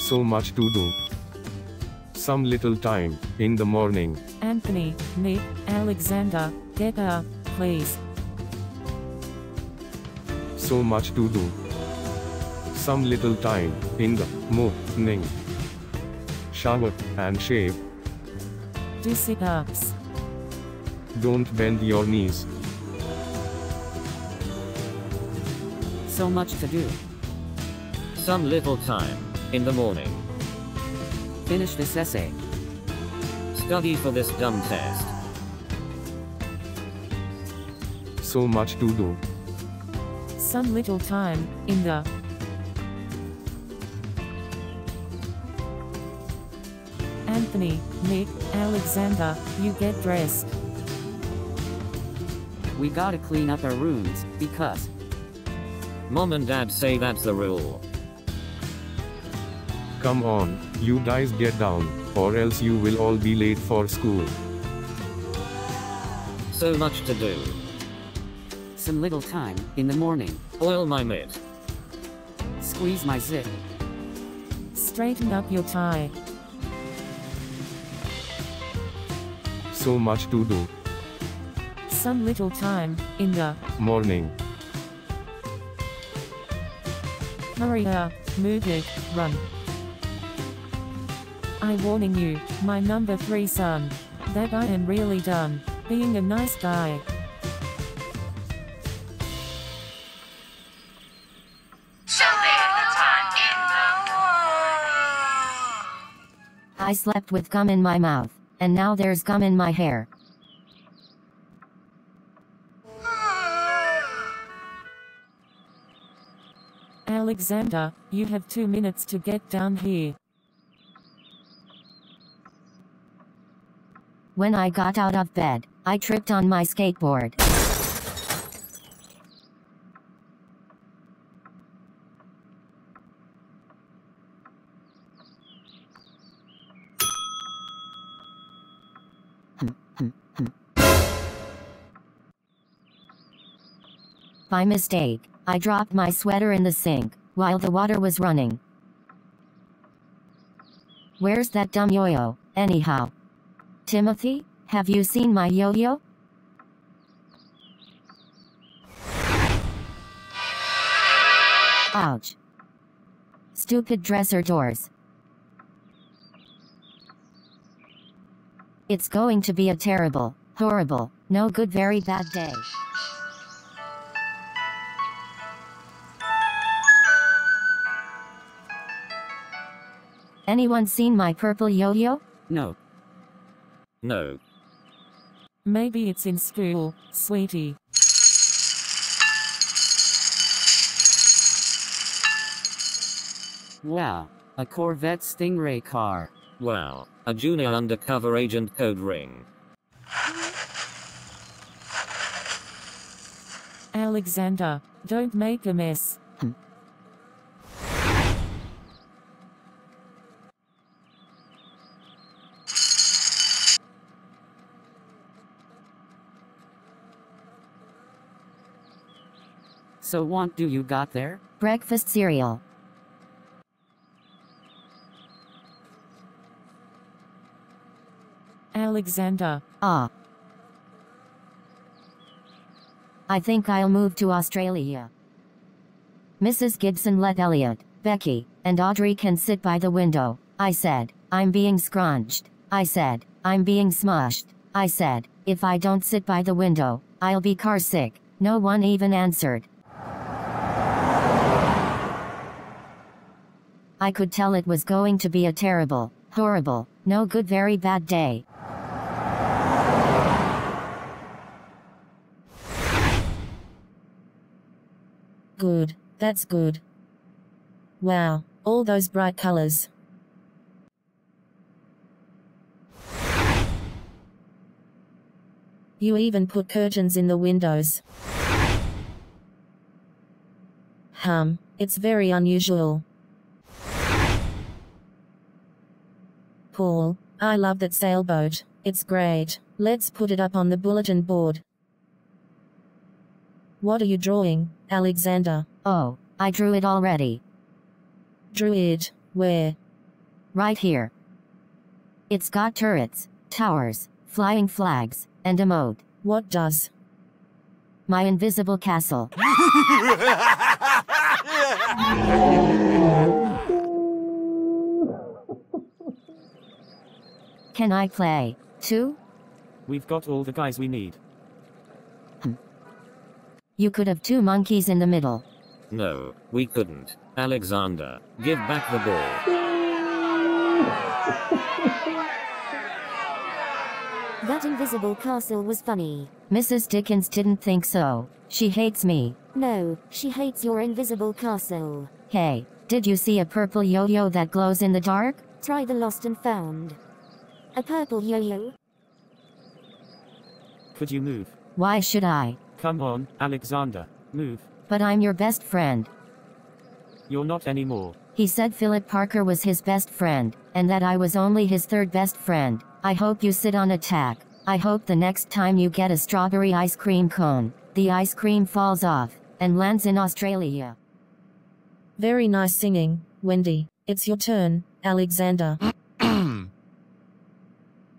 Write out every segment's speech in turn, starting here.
So much to do. Some little time, in the morning. Anthony, Nick, Alexander, get up, please. So much to do. Some little time, in the morning. Shower, and shave. Do sit-ups. Don't bend your knees. So much to do. Some little time, in the morning. Finish this essay. Study for this dumb test. So much to do. Some little time, in the. Anthony, Nick, Alexander, you get dressed. We gotta clean up our rooms, because Mom and Dad say that's the rule. Come on, you guys get down, or else you will all be late for school. So much to do. some little time, in the morning. Oil my mitt. Squeeze my zip. Straighten up your tie. So much to do. Some little time, in the Morning. hurry up, move it, run. I warning you, my number 3 son, that I am really done being a nice guy. I slept with gum in my mouth, and now there's gum in my hair. Alexander, you have 2 minutes to get down here. When I got out of bed, I tripped on my skateboard. By mistake, I dropped my sweater in the sink, while the water was running. Where's that dumb yo-yo, anyhow? Timothy, have you seen my yo-yo? Ouch. Stupid dresser doors. It's going to be a terrible, horrible, no good very bad day. Anyone seen my purple yo-yo? No. No. Maybe it's in school, sweetie. Wow, a Corvette Stingray car. Wow, a junior undercover agent code ring. Alexander, don't make a mess. So what do you got there? Breakfast cereal. Alexander, Ah. I think I'll move to Australia. Mrs. Gibson let Elliot, Becky, and Audrey can sit by the window. I said, I'm being scrunched. I said, I'm being smushed. I said, if I don't sit by the window, I'll be car sick. No one even answered. I could tell it was going to be a terrible, horrible, no good very bad day. good, that's good. Wow, all those bright colors. You even put curtains in the windows. It's very unusual. Paul, I love that sailboat, it's great, let's put it up on the bulletin board. What are you drawing, Alexander? Oh, I drew it already. Drew it, where? Right here. It's got turrets, towers, flying flags, and a moat. What does? My invisible castle. Can I play, too? We've got all the guys we need. You could have 2 monkeys in the middle. No, we couldn't. Alexander, give back the ball. That invisible castle was funny. Mrs. Dickens didn't think so. She hates me. No, she hates your invisible castle. Hey, did you see a purple yo-yo that glows in the dark? Try the lost and found. A purple yo-yo? Could you move? Why should I? Come on, Alexander, move. But I'm your best friend. You're not anymore. He said Philip Parker was his best friend, and that I was only his 3rd best friend. I hope you sit on a tack. I hope the next time you get a strawberry ice cream cone, the ice cream falls off, and lands in Australia. Very nice singing, Wendy. It's your turn, Alexander.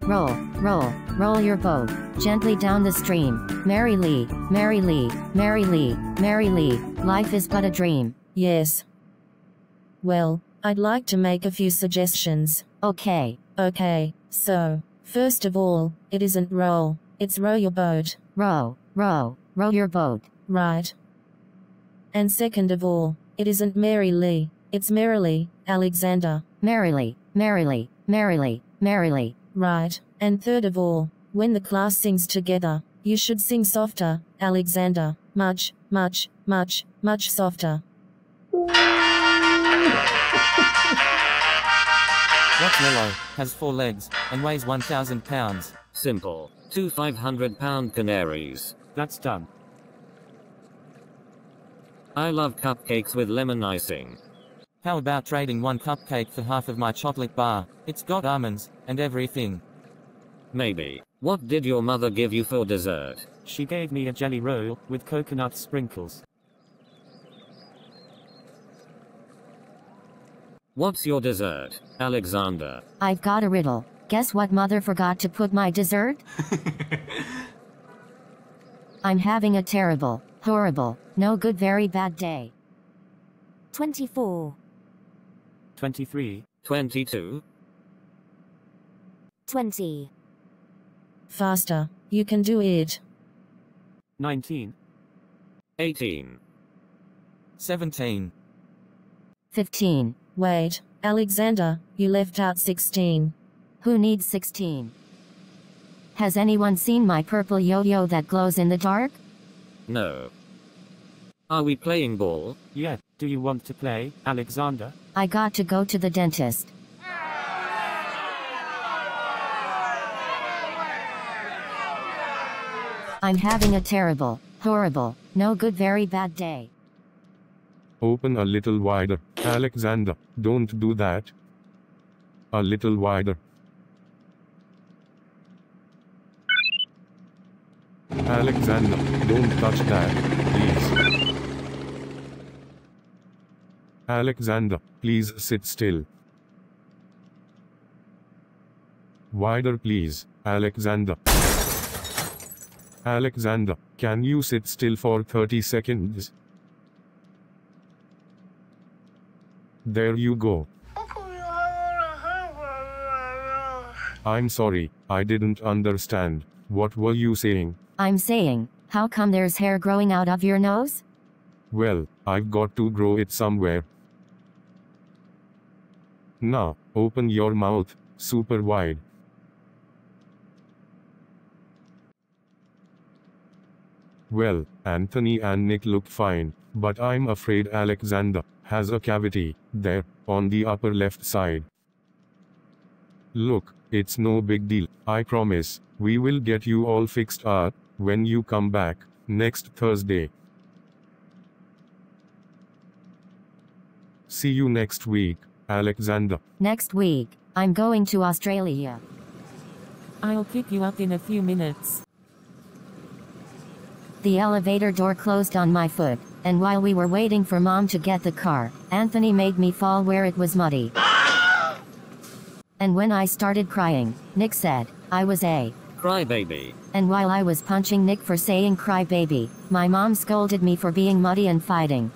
Roll, roll, roll your boat, gently down the stream. Merrily, merrily, merrily, merrily, life is but a dream. Yes. Well, I'd like to make a few suggestions. Okay. Okay, so, first of all, it isn't roll, it's row your boat. Row, row, row your boat. Right. And second of all, it isn't merrily, it's merrily, Alexander. Merrily, merrily, merrily, merrily. Right. And third of all, when the class sings together, you should sing softer, Alexander. Much, much, much, much softer. Rockmellow has 4 legs and weighs 1,000 pounds. Simple. 2 500-pound canaries. That's done. I love cupcakes with lemon icing. How about trading 1 cupcake for half of my chocolate bar? It's got almonds and everything. Maybe. What did your mother give you for dessert? She gave me a jelly roll with coconut sprinkles. What's your dessert, Alexander? I've got a riddle. Guess what mother forgot to put my dessert? I'm having a terrible, horrible, no good very bad day. 24. 23. 22. 20. Faster. You can do it. 19. 18. 17. 15. Wait, Alexander, you left out 16. Who needs 16? Has anyone seen my purple yo-yo that glows in the dark? No. Are we playing ball? Yeah, do you want to play, Alexander? I got to go to the dentist. I'm having a terrible, horrible, no good very bad day. Open a little wider. Alexander, don't do that. A little wider. Alexander, don't touch that, please. Alexander, please sit still. Wider please, Alexander. Alexander, can you sit still for 30 seconds? There you go. I'm sorry, I didn't understand. What were you saying? I'm saying, how come there's hair growing out of your nose? Well, I've got to grow it somewhere. Now, open your mouth, super wide. Well, Anthony and Nick look fine, but I'm afraid Alexander has a cavity there, on the upper left side. Look, it's no big deal, I promise. We will get you all fixed up when you come back next Thursday. See you next week, Alexander. Next week, I'm going to Australia. I'll pick you up in a few minutes. The elevator door closed on my foot, and while we were waiting for Mom to get the car, Anthony made me fall where it was muddy. And when I started crying, Nick said, I was a crybaby. And while I was punching Nick for saying crybaby, my mom scolded me for being muddy and fighting.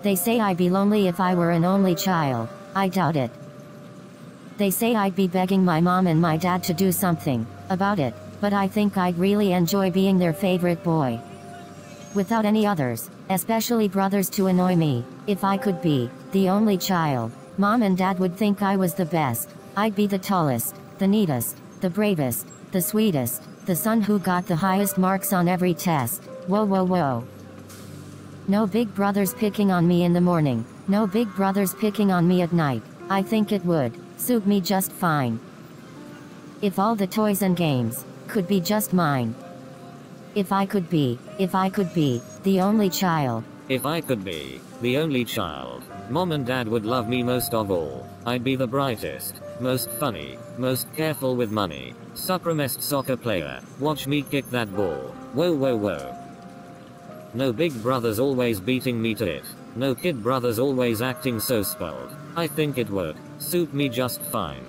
They say I'd be lonely if I were an only child. I doubt it. They say I'd be begging my mom and my dad to do something about it, but I think I'd really enjoy being their favorite boy. Without any others, especially brothers to annoy me. If I could be the only child, Mom and Dad would think I was the best. I'd be the tallest, the neatest, the bravest, the sweetest, the son who got the highest marks on every test. Whoa whoa whoa. No big brothers picking on me in the morning. No big brothers picking on me at night. I think it would suit me just fine. If all the toys and games could be just mine. If I could be the only child. If I could be the only child, Mom and Dad would love me most of all. I'd be the brightest, most funny, most careful with money, supremest soccer player. Watch me kick that ball. Whoa whoa whoa. No big brothers always beating me to it. No kid brothers always acting so spoiled. I think it would suit me just fine.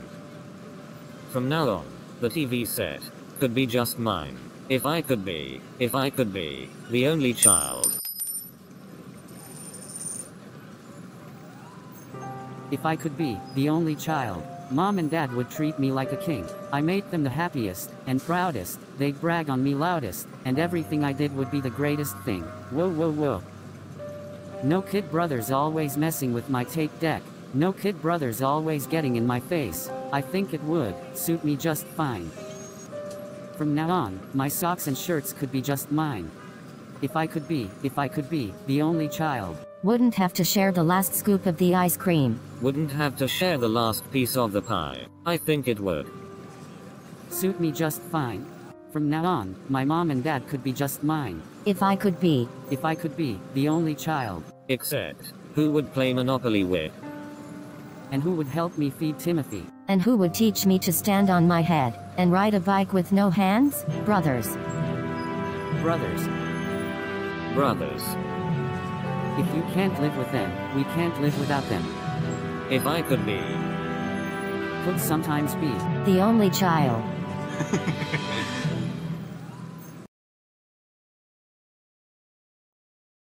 From now on, the TV set could be just mine. If I could be the only child. If I could be the only child, Mom and Dad would treat me like a king. I made them the happiest and proudest. They'd brag on me loudest, and everything I did would be the greatest thing. Whoa whoa whoa. No kid brothers always messing with my tape deck. No kid brothers always getting in my face. I think it would suit me just fine. From now on, my socks and shirts could be just mine. If I could be the only child. Wouldn't have to share the last scoop of the ice cream. Wouldn't have to share the last piece of the pie. I think it would suit me just fine. From now on, my mom and dad could be just mine. If I could be the only child. Except, who would play Monopoly with? And who would help me feed Timothy? And who would teach me to stand on my head and ride a bike with no hands? Brothers. Brothers. If you can't live with them, we can't live without them. If I could be. Could sometimes be. The only child.